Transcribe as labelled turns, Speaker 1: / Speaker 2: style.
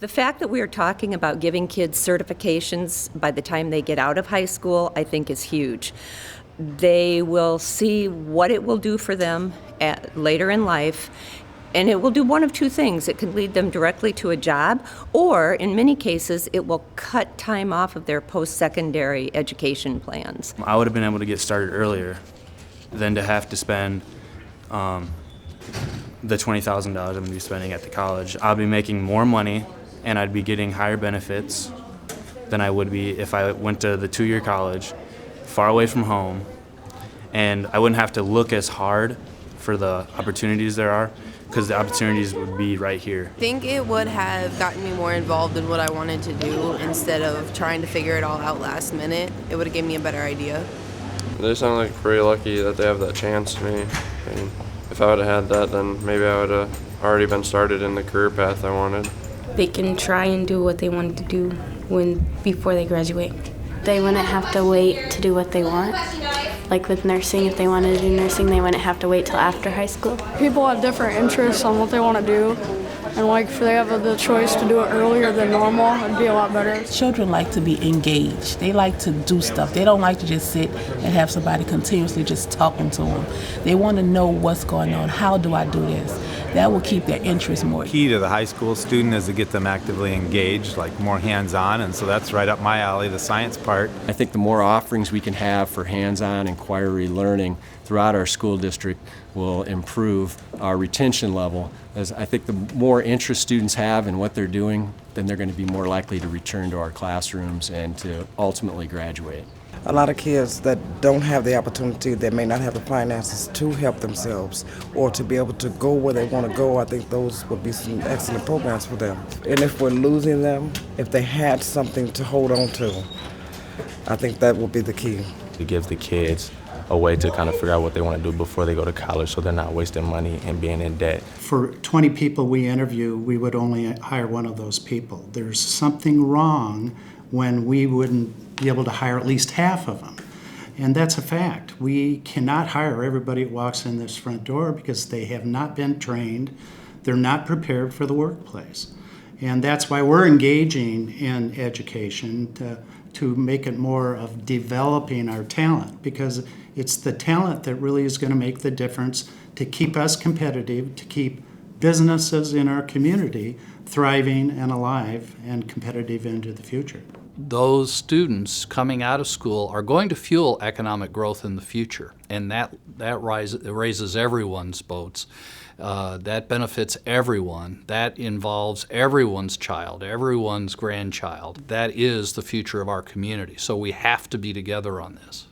Speaker 1: The fact that we are talking about giving kids certifications by the time they get out of high school, I think is huge. They will see what it will do for them later in life, and it will do one of two things. It can lead them directly to a job, or in many cases, it will cut time off of their post-secondary education plans.
Speaker 2: I would have been able to get started earlier than to have to spend the $20,000 I'm going to be spending at the college. I'll be making more money, and I'd be getting higher benefits than I would be if I went to the two-year college, far away from home, and I wouldn't have to look as hard for the opportunities there are, because the opportunities would be right here.
Speaker 3: I think it would have gotten me more involved in what I wanted to do instead of trying to figure it all out last minute. It would have given me a better idea.
Speaker 4: They sound like pretty lucky that they have that chance to me. And if I would have had that, then maybe I would have already been started in the career path I wanted.
Speaker 5: They can try and do what they wanted to do before they graduate.
Speaker 6: They wouldn't have to wait to do what they want. Like with nursing, if they wanted to do nursing, they wouldn't have to wait till after high school.
Speaker 7: People have different interests on what they want to do. And like if they have the choice to do it earlier than normal, it'd be a lot better.
Speaker 8: Children like to be engaged. They like to do stuff. They don't like to just sit and have somebody continuously just talking to them. They want to know what's going on. How do I do this? That will keep their interest more.
Speaker 9: Key to the high school student is to get them actively engaged, like more hands-on, and so that's right up my alley, the science part.
Speaker 10: I think the more offerings we can have for hands-on inquiry learning throughout our school district will improve our retention level. As I think the more interest students have in what they're doing, then they're going to be more likely to return to our classrooms and to ultimately graduate.
Speaker 11: A lot of kids that don't have the opportunity, that may not have the finances to help themselves or to be able to go where they want to go, I think those would be some excellent programs for them. And if we're losing them, if they had something to hold on to, I think that would be the key.
Speaker 12: It gives the kids a way to kind of figure out what they want to do before they go to college, so they're not wasting money and being in debt.
Speaker 13: For 20 people we interview, we would only hire one of those people. There's something wrong when we wouldn't be able to hire at least half of them. And that's a fact. We cannot hire everybody that walks in this front door because they have not been trained. They're not prepared for the workplace. And that's why we're engaging in education to make it more of developing our talent, because it's the talent that really is going to make the difference to keep us competitive, to keep businesses in our community thriving and alive and competitive into the future.
Speaker 14: Those students coming out of school are going to fuel economic growth in the future, and that raises everyone's boats. That benefits everyone. That involves everyone's child, everyone's grandchild. That is the future of our community. So we have to be together on this.